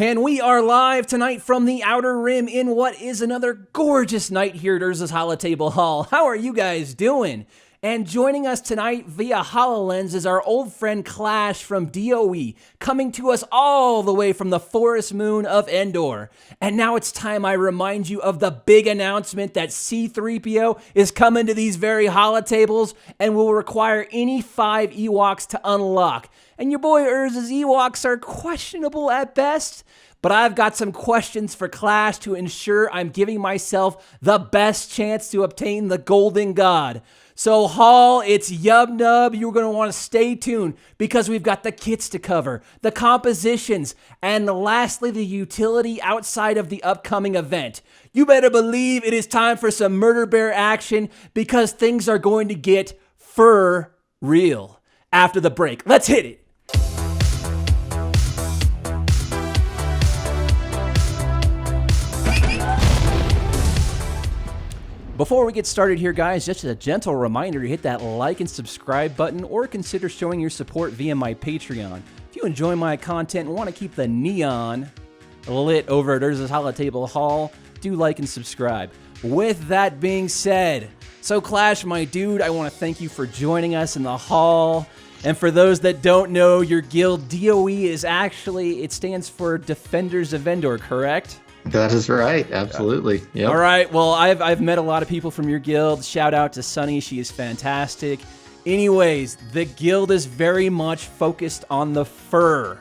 And we are live tonight from the Outer Rim in what is another gorgeous night here at Urza's Holotable Hall. How are you guys doing? And joining us tonight via HoloLens is our old friend Clash from DOE, coming to us all the way from the forest moon of Endor. And now it's time I remind you of the big announcement that C-3PO is coming to these very holotables and will require any 5 Ewoks to unlock. And your boy Urza's Ewoks are questionable at best, but I've got some questions for Clash to ensure I'm giving myself the best chance to obtain the Golden God. So Hall, it's Yub Nub. You're going to want to stay tuned because we've got the kits to cover, the compositions, and lastly, the utility outside of the upcoming event. You better believe it is time for some Murder Bear action because things are going to get for real. After the break, let's hit it. Before we get started here, guys, just a gentle reminder to hit that like and subscribe button or consider showing your support via my Patreon. If you enjoy my content and want to keep the neon lit over at Urza's Holotable Hall, do like and subscribe. With that being said, so Clash, my dude, I want to thank you for joining us in the hall. And for those that don't know, your guild, DOE, is actually, it stands for Defenders of Endor, correct? That is right. Absolutely. Yep. All right. Well, I've met a lot of people from your guild. Shout out to Sunny. She is fantastic. Anyways, the guild is very much focused on the fur.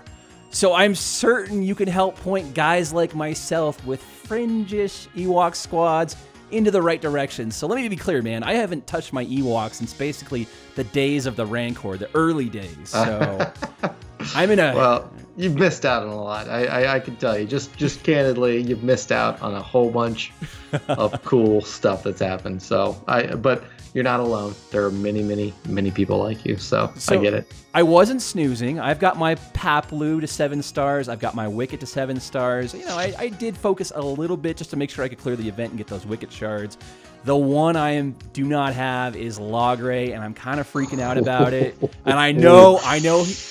So I'm certain you can help point guys like myself with fringish Ewok squads into the right direction. So let me be clear, man. I haven't touched my Ewok since basically the days of the Rancor, the early days. So I'm in a... Well, you've missed out on a lot. I can tell you, just candidly, you've missed out on a whole bunch of cool stuff that's happened. So but you're not alone. There are many people like you. So I get it. I wasn't snoozing. I've got my Paplu to 7 stars. I've got my Wicket to 7 stars. You know, I did focus a little bit just to make sure I could clear the event and get those Wicket shards. The one I do not have is Logray, and I'm kind of freaking out about it. And I know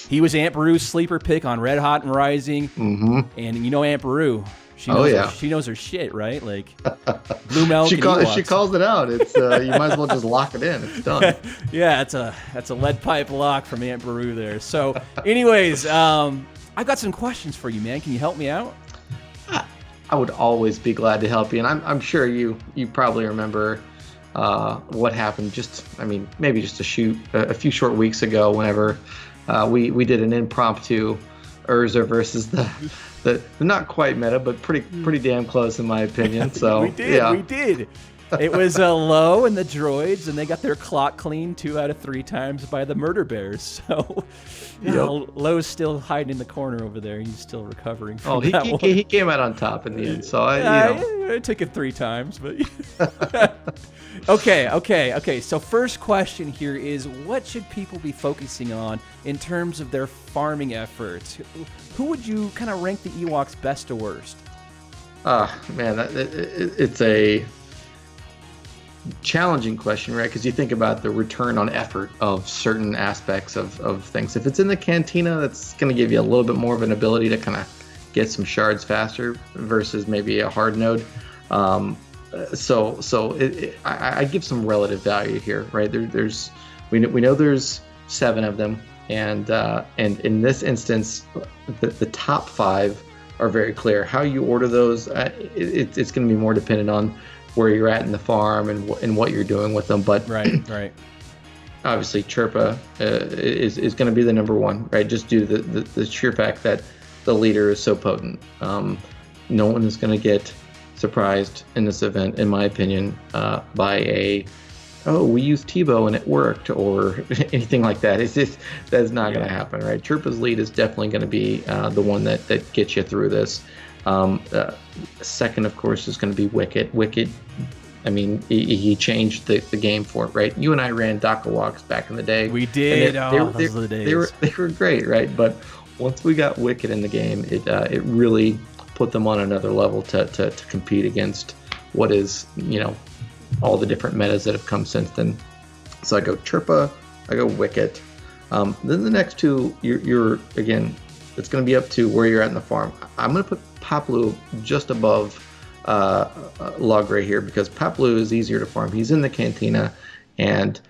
he was Aunt Beru's sleeper pick on Red Hot and Rising. Mm-hmm. And you know Aunt Beru, she knows her shit, right? Like Blue Milk. She calls it out. It's you might as well just lock it in. It's done. Yeah, that's a lead pipe lock from Aunt Beru there. So, anyways, I've got some questions for you, man. Can you help me out? I would always be glad to help you, and I'm sure you probably remember what happened. Maybe just a few short weeks ago, whenever we did an impromptu Urza versus the not quite meta, but pretty damn close in my opinion. So we did. It was low and the droids, and they got their clock cleaned 2 out of 3 times by the Murder Bears. So, Low's still hiding in the corner over there. He's still recovering from that one. He came out on top in the end. So I took it 3 times, but okay. So first question here is, what should people be focusing on in terms of their farming efforts? Who would you kind of rank the Ewoks best to worst? Man, it's a challenging question, right? Because you think about the return on effort of certain aspects of things. If it's in the cantina, that's going to give you a little bit more of an ability to kind of get some shards faster versus maybe a hard node. I give some relative value here, right? We know there's 7 of them, and in this instance, the top 5 are very clear. How you order those, it's going to be more dependent on where you're at in the farm and what you're doing with them. But right. Obviously, Chirpa is going to be the number 1, right? Just due to the sheer fact that the leader is so potent. No one is going to get surprised in this event, in my opinion, by we used Tebow and it worked, or anything like that. That's not going to happen, right? Chirpa's lead is definitely going to be the one that gets you through this. Second, of course, is going to be Wicket. Wicket, I mean, he changed the game for it, right? You and I ran Daka Walks back in the day. We did. Those were the days. They were great, right? But once we got Wicket in the game, it really put them on another level to compete against what is, all the different metas that have come since then. So I go Chirpa, I go Wicket. Then the next 2, you're again, It's going to be up to where you're at in the farm. I'm going to put Paplu just above Logray here because Paplu is easier to farm. He's in the cantina, and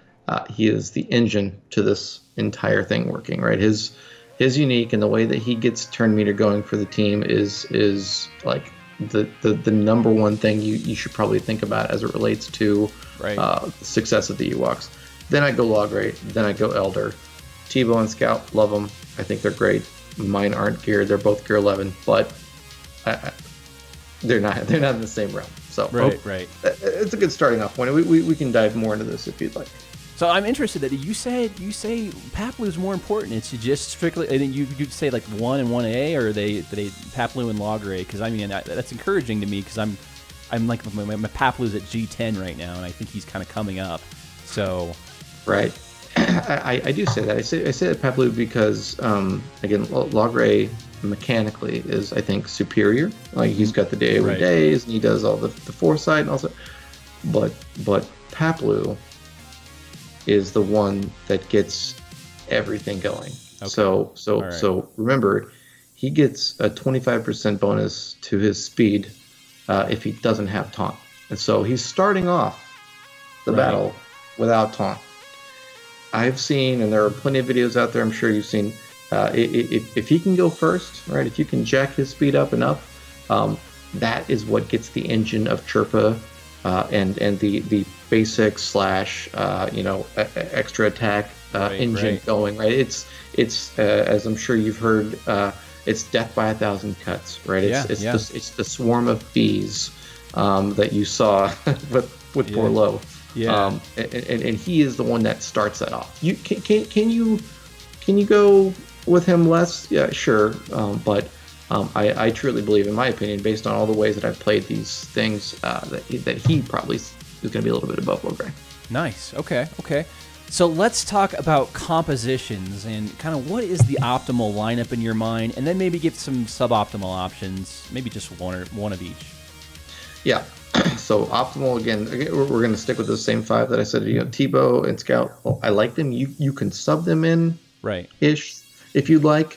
he is the engine to this entire thing working, right? His unique and the way that he gets turn meter going for the team is like the number one thing you should probably think about as it relates to the success of the Ewoks. Then I go Logray, then I go Elder. Tebow and Scout, love them. I think they're great. Mine aren't geared; they're both gear 11, but they're not in the same realm. So right. It's a good starting off point. We can dive more into this if you'd like. So I'm interested that you say Paplu is more important. It's just strictly. I think you'd say like 1 and 1A, or they Paplu and Logray, because I mean that's encouraging to me because I'm like my Paplu's at G10 right now, and I think he's kind of coming up. So right. I do say that. I say that Paplu because again, Logray mechanically is, I think, superior. Like he's got the days and he does all the foresight and also, but Paplu is the one that gets everything going. Okay. So remember, he gets a 25% bonus to his speed if he doesn't have taunt, and so he's starting off the battle without taunt. I've seen, and there are plenty of videos out there, I'm sure you've seen, if he can go first, right, if you can jack his speed up enough, that is what gets the engine of Chirpa and the basic / extra attack engine going, right? It's as I'm sure you've heard, it's death by 1,000 cuts, right? It's the swarm of bees that you saw with poor Low. Yeah. And he is the one that starts that off. You can you go with him less? Yeah, sure. But I truly believe, in my opinion, based on all the ways that I've played these things, that he probably is going to be a little bit above Logray. Nice. Okay. So let's talk about compositions and kind of what is the optimal lineup in your mind, and then maybe give some suboptimal options, maybe just one of each. Yeah. So optimal, again, we're going to stick with the same 5 that I said. Tebow and Scout. I like them. You can sub them in, ish, if you'd like.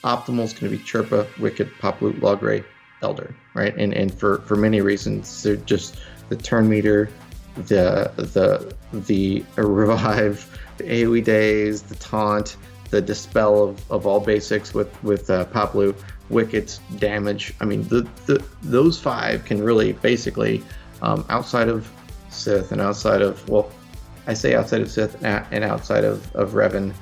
Optimal is going to be Chirpa, Wicked, Paplu, Logray, Elder, right? And for many reasons, they're just the turn meter, the revive, the AoE days, the taunt, the dispel of all basics with Paplu. Wicket's damage. I mean, those 5 can really basically, outside of Sith and outside of Sith and outside of Revan,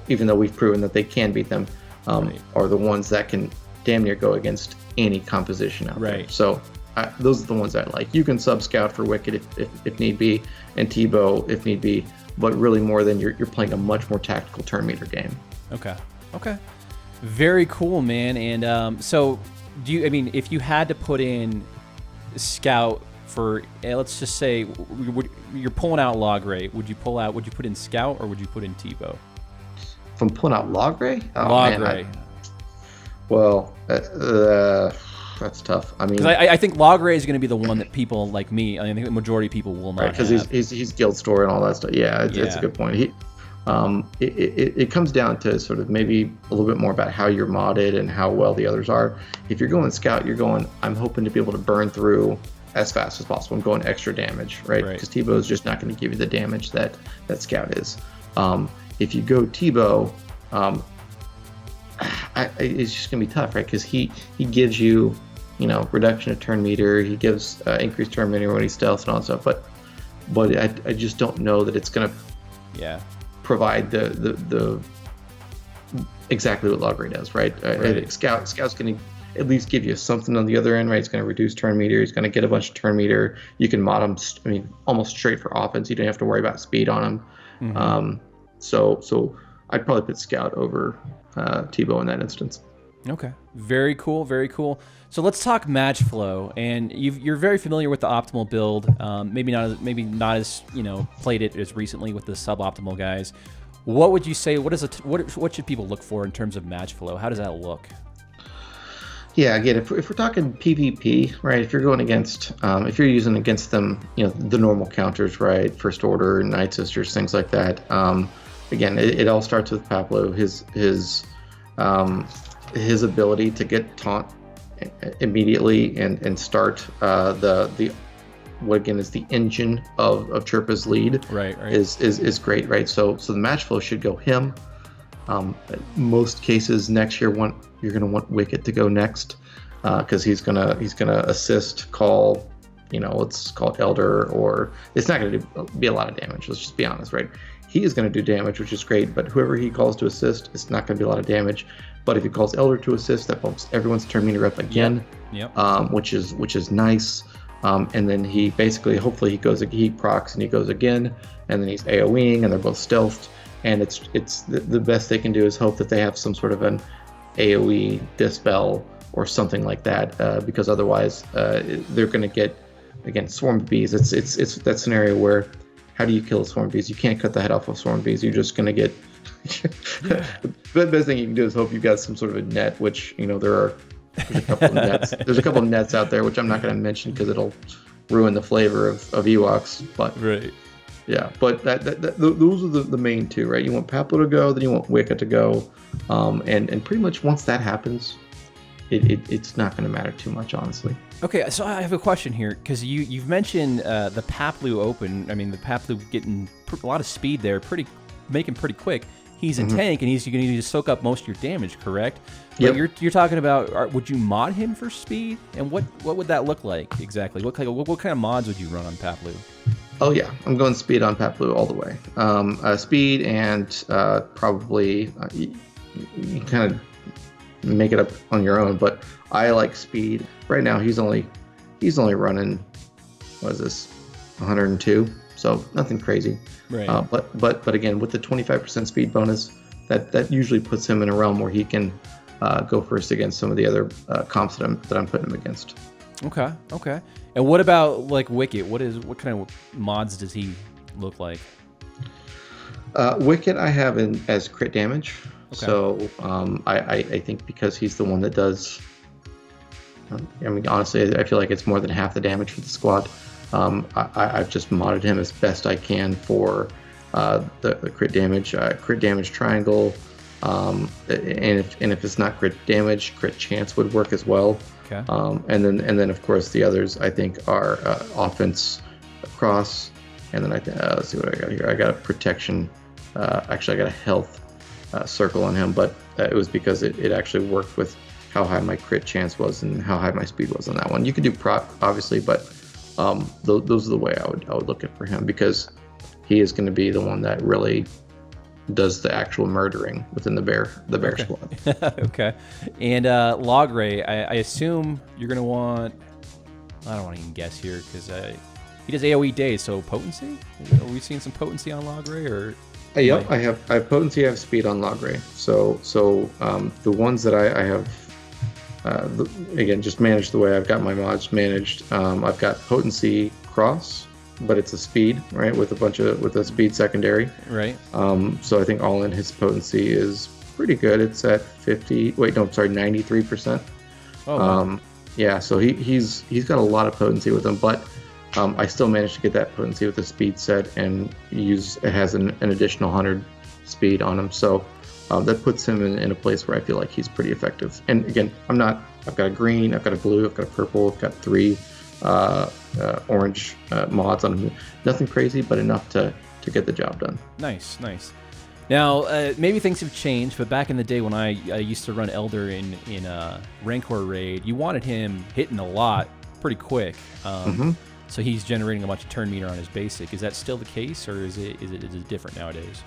even though we've proven that they can beat them, are the ones that can damn near go against any composition out there. So those are the ones I like. You can sub Scout for Wicket if need be, and Tebow if need be, but really more than you're playing a much more tactical turn meter game. Okay. Very cool, man. And so, if you had to put in Scout for, let's just say, you're pulling out Logray, would you put in Scout or would you put in Tebow? If I'm pulling out Logray? Logray. That's tough. I mean, because I think Logray is going to be the one that people like me, I think the majority of people will not have. Because he's guild store and all that stuff. Yeah, it's a good point. It comes down to sort of maybe a little bit more about how you're modded and how well the others are. If you're going Scout, I'm hoping to be able to burn through as fast as possible. I'm going extra damage, right? Because Tebow is just not going to give you the damage that Scout is. If you go Tebow, it's just going to be tough, right? Because he gives you, reduction of turn meter. He gives increased turn meter when he stealths and all that stuff. But I just don't know that it's going to provide the exactly what Logray does, right? Scout's going to at least give you something on the other end, right? It's going to reduce turn meter. He's going to get a bunch of turn meter. You can mod him, almost straight for offense. You don't have to worry about speed on him. Mm-hmm. So I'd probably put Scout over Tebow in that instance. Okay, very cool. So let's talk Matchflow, and you're very familiar with the optimal build. Maybe not as played it as recently with the suboptimal guys. What would you say? What should people look for in terms of Matchflow? How does that look? Yeah, again, if we're talking PvP, right? If you're going against, if you're using against them, the normal counters, right? First Order, Night Sisters, things like that. Again, it all starts with Paplu. His his ability to get taunt immediately and start the what again is the engine of Chirpa's lead right. is great, right? So the match flow should go him. Most cases next year you're going to want Wicket to go next because he's gonna assist, call, let's call it Elder, or it's not going to be a lot of damage. Let's just be honest, right? He is going to do damage, which is great, but whoever he calls to assist, it's not going to be a lot of damage. But if he calls Elder to assist, that bumps everyone's turn meter up again, which is nice. And then he basically, hopefully he procs and he goes again, and then he's AoEing, and they're both stealthed. And it's the best they can do is hope that they have some sort of an AoE dispel or something like that, because otherwise they're going to get, again, swarm bees. It's that scenario where, how do you kill swarm bees? You can't cut the head off of swarm bees. You're just going to get the best thing you can do is hope you've got some sort of a net, which there's a couple of nets. There's a couple of nets out there, which I'm not going to mention because it'll ruin the flavor of Ewoks. But right. Yeah, but those are the main two, right? You want Paplo to go, then you want Wicket to go, and pretty much once that happens, it's not going to matter too much, honestly. Okay, so I have a question here, because you've mentioned the Paplo Open. I mean, the Paplo getting a lot of speed there, making pretty quick. He's a tank, and he's going to need to soak up most of your damage, correct? But you're talking about, would you mod him for speed? And what would that look like exactly? What kind of mods would you run on Paplo? Oh yeah, I'm going speed on Paplo all the way. Speed and probably you kind of make it up on your own, but I like speed. Right now he's only running, what is this, 102? So nothing crazy. Right. But again, with the 25% speed bonus, that usually puts him in a realm where he can go first against some of the other comps that I'm putting him against. Okay. And what about like Wicket? What kind of mods does he look like? Wicket I have as crit damage. Okay. So I think because he's the one that does. I mean, honestly, I feel like it's more than half the damage for the squad. I've just modded him as best I can for the crit damage triangle, and if it's not crit damage, crit chance would work as well. Okay. And then of course the others I think are offense cross, and then let's see what I got here. I got a protection. Actually, I got a health circle on him, but it was because it actually worked with how high my crit chance was and how high my speed was on that one. You could do proc obviously, but those are the way I would look at for him, because he is going to be the one that really does the actual murdering within the bear squad. Okay. And Logray, I assume you're going to want, I don't want to even guess here, because he does AoE days, so potency? Are we seeing some potency on Logray? Or yep, I have potency, I have speed on Logray. So the ones that I have, again, just managed the way I've got my mods managed. I've got potency cross, but it's a speed, right, with a speed secondary. Right. So I think all in his potency is pretty good. It's at 93%. Oh, wow. Yeah, so he's got a lot of potency with him, but I still managed to get that potency with the speed set, and it has an additional 100 speed on him. So that puts him in a place where I feel like he's pretty effective. And again, I've got a green, I've got a blue, I've got a purple, I've got 3 orange mods on him. Nothing crazy, but enough to get the job done. Nice. Now, maybe things have changed, but back in the day when I used to run Elder in Rancor Raid, you wanted him hitting a lot pretty quick. So he's generating a bunch of turn meter on his basic. Is that still the case, or is it different nowadays?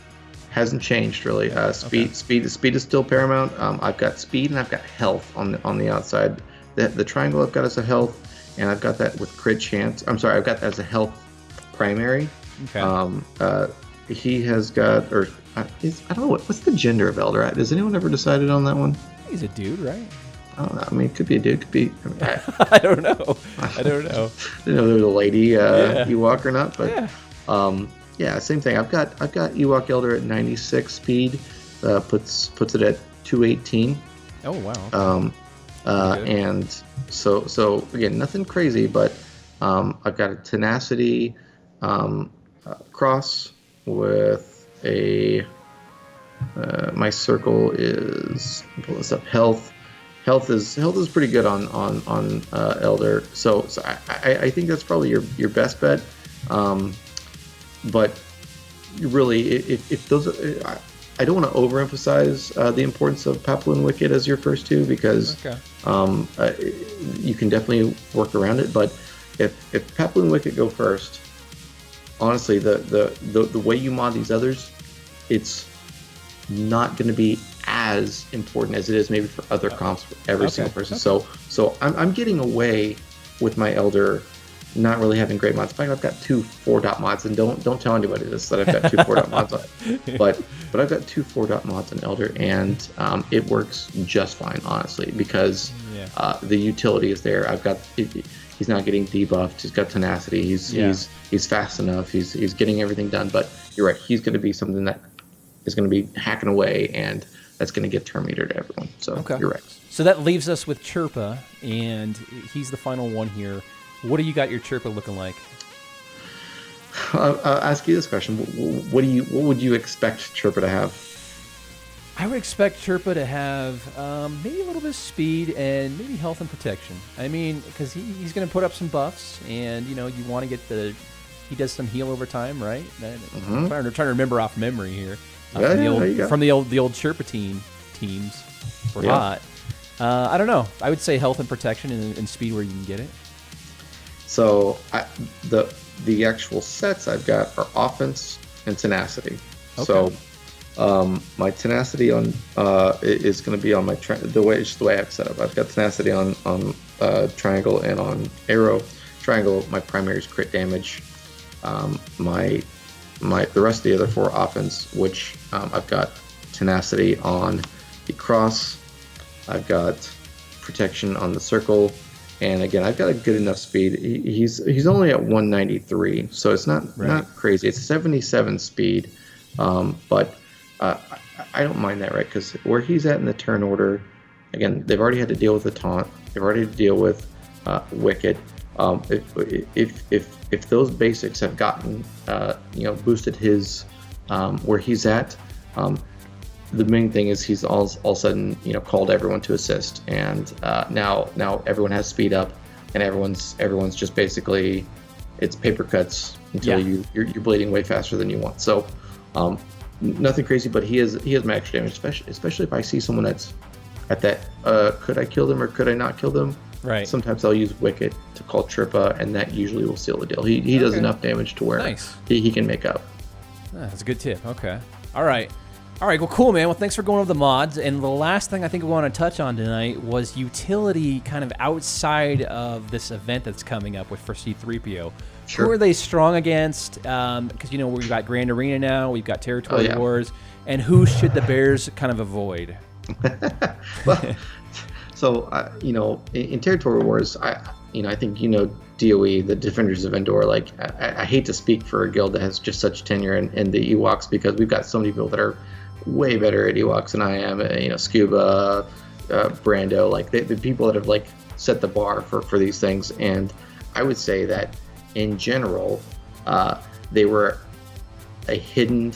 Hasn't changed really. Speed is still paramount. I've got speed and I've got health on the outside. The triangle I've got as a health, and I've got that with crit chance. I'm sorry, I've got that as a health primary. Okay. He has got, I don't know what's the gender of Elder at. Has anyone ever decided on that one? He's a dude, right? I don't know. I mean, it could be a dude. Could be. I don't know. I don't know. I didn't know there was a lady Ewok or not, but yeah. Same thing. I've got Ewok Elder at 96 speed. Puts it at 218. Oh wow. And so again, nothing crazy, but I've got a tenacity cross with a my circle is, pull this up, health. Health is pretty good on Elder. So I think that's probably your best bet. But really, if those, I don't want to overemphasize the importance of Papu and Wicket as your first two, because you can definitely work around it. But if Papu and Wicket go first, honestly, the way you mod these others, it's not going to be as important as it is maybe for other comps for every single person. So I'm getting away with my Elder not really having great mods. In fact, I've got 2 4-dot mods, and don't tell anybody this, that I've got 2 4-dot mods on it. But I've got 2 4-dot mods on Elder, and it works just fine, honestly, because the utility is there. He's not getting debuffed. He's got tenacity. He's fast enough. He's getting everything done. But you're right. He's going to be something that is going to be hacking away, and that's going to get turn meter to everyone. So you're right. So that leaves us with Chirpa, and he's the final one here. What do you got your Chirpa looking like? I'll ask you this question: what would you expect Chirpa to have? I would expect Chirpa to have maybe a little bit of speed and maybe health and protection. I mean, because he's going to put up some buffs, and you want to get he does some heal over time, right? I'm trying to remember off memory here. From the old Chirpa teams for hot. I don't know. I would say health and protection and speed where you can get it. So the actual sets I've got are offense and tenacity. Okay. So my tenacity on is going to be on my the way I have it set up. I've got tenacity on triangle and on arrow. Triangle, my primary is crit damage. The rest of the other 4 offense, which I've got tenacity on the cross. I've got protection on the circle. And again, I've got a good enough speed. He's only at 193, so it's not crazy. It's 77 speed, but I don't mind that, right? Because where he's at in the turn order, again, they've already had to deal with the taunt. They've already had to deal with Wicket. If those basics have gotten boosted his where he's at, the main thing is he's all of a sudden called everyone to assist, and now everyone has speed up, and everyone's just basically it's paper cuts until you're bleeding way faster than you want. So nothing crazy, but he has max damage, especially if I see someone that's at that could I kill them or could I not kill them? Right. Sometimes I'll use Wicket to call Chirpa, and that usually will seal the deal. He does enough damage to where he can make up. That's a good tip. Okay. All right. Well, cool, man. Well, thanks for going over the mods. And the last thing I think we want to touch on tonight was utility kind of outside of this event that's coming up with for C-3PO. Sure. Who are they strong against? Because, we've got Grand Arena now. We've got Territory Wars. And who should the Bears kind of avoid? Well, so, in Territory Wars, I think DOE, the Defenders of Endor. Like, I hate to speak for a guild that has just such tenure in the Ewoks, because we've got so many people that are way better at Ewoks than I am. Scuba, Brando, like the people that have set the bar for these things. And I would say that in general, they were a hidden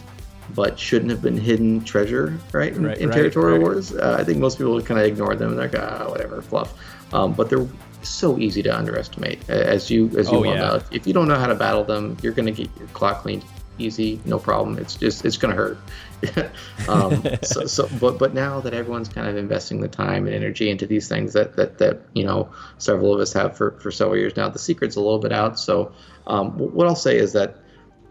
but shouldn't have been hidden treasure, right? In Territory Wars. I think most people would kind of ignore them and they're like, whatever, fluff. But they're so easy to underestimate, as you well know. If you don't know how to battle them, you're going to get your clock cleaned easy, no problem. It's going to hurt. But now that everyone's kind of investing the time and energy into these things that several of us have for several years now, the secret's a little bit out. So what I'll say is that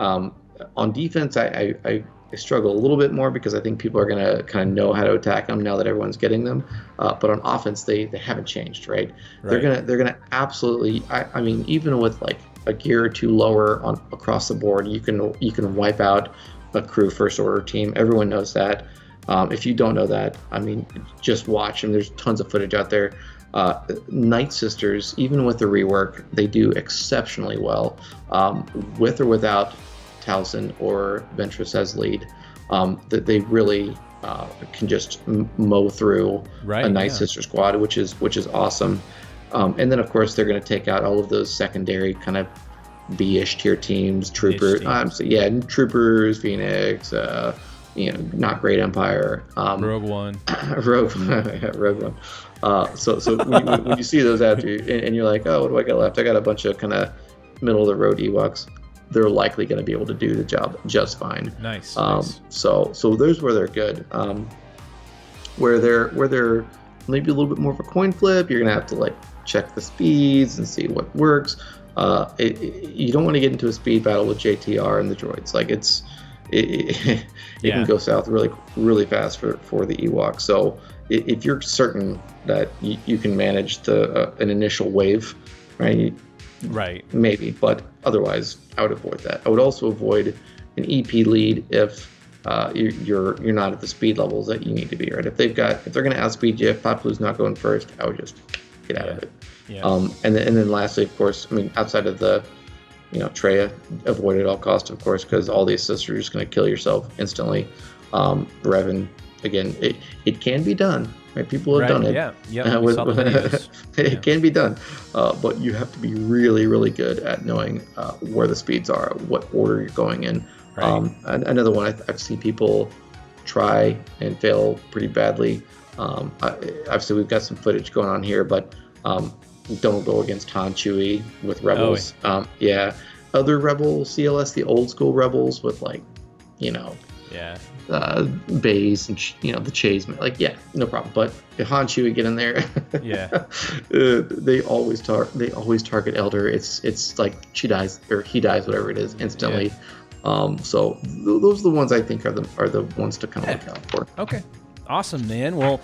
on defense, I struggle a little bit more, because I think people are going to kind of know how to attack them now that everyone's getting them. But on offense, they haven't changed, right? They're gonna absolutely. I mean, even with a gear or 2 lower across the board, you can wipe out a crew first order team. Everyone knows that. If you don't know that, I mean, just watch. And there's tons of footage out there. Night Sisters, even with the rework, they do exceptionally well, with or without Taliesin or Ventress as lead. That they really can just mow through a Night Sister squad, which is awesome. And then of course they're going to take out all of those secondary kind of B-ish tier teams, Troopers, Troopers, Phoenix, not great Empire. Rogue One. Rogue One. So when you see those after you, and you're like, oh, what do I got left? I got a bunch of kind of middle of the road Ewoks. They're likely going to be able to do the job just fine. Nice. So there's where they're good. Where they're maybe a little bit more of a coin flip, you're going to have to like check the speeds and see what works. You don't want to get into a speed battle with JTR and the droids. Like it can go south really, really fast for the Ewok. So if you're certain that you can manage an initial wave, right? Right. Maybe, but otherwise, I would avoid that. I would also avoid an EP lead if you're not at the speed levels that you need to be. Right. If they're going to outspeed you, if Pop Blue's not going first, I would just get out of it. Yeah. And then lastly, of course, I mean, outside of the Treya, avoid at all costs, of course, because all the assists are just going to kill yourself instantly. Revan, again, it can be done. Right, people have done it. Yeah, it can be done, but you have to be really, really good at knowing where the speeds are, what order you're going in. Right. Another one I've seen people try and fail pretty badly. Obviously, we've got some footage going on here, but don't go against Han Chewie with Rebels. Other Rebel CLS, the old school Rebels with bays and the chase, like no problem. But if Han Chewie get in there, they always target Elder. It's like she dies or he dies, whatever it is, instantly. So those are the ones I think are the ones to kind of look out for. Okay, awesome, man. Well,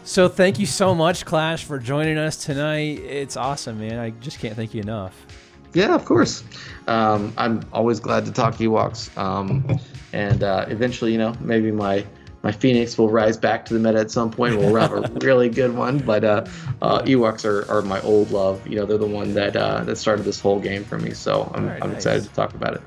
so thank you so much, Clash, for joining us tonight. It's awesome, man. I just can't thank you enough. Yeah, of course. I'm always glad to talk Ewoks. And eventually, maybe my Phoenix will rise back to the meta at some point. We'll have a really good one. But Ewoks are my old love. They're the one that started this whole game for me. So I'm excited to talk about it.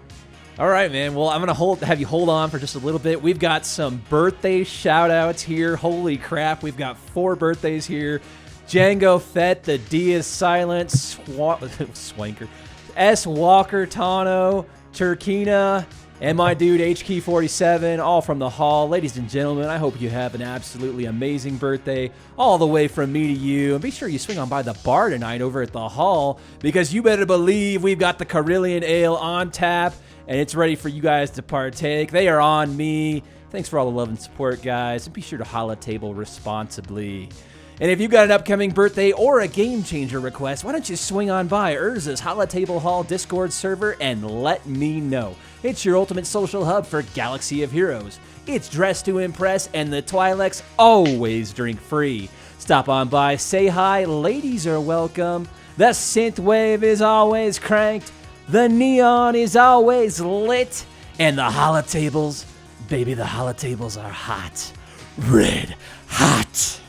All right, man. Well, I'm going to have you hold on for just a little bit. We've got some birthday shout-outs here. Holy crap. We've got 4 birthdays here. Django Fett, the D is silent, Swanker, S. Walker, Tano, Turkina, and my dude HK47, all from the hall. Ladies and gentlemen, I hope you have an absolutely amazing birthday all the way from me to you. And be sure you swing on by the bar tonight over at the hall, because you better believe we've got the Carillion Ale on tap, and it's ready for you guys to partake. They are on me. Thanks for all the love and support, guys. And be sure to holotable responsibly. And if you've got an upcoming birthday or a game changer request, why don't you swing on by Urza's Holotable Hall Discord server and let me know. It's your ultimate social hub for Galaxy of Heroes. It's dressed to impress, and the Twi'leks always drink free. Stop on by, say hi, ladies are welcome. The synth wave is always cranked. The neon is always lit. And the holotables, baby, the holotables are hot. Red hot.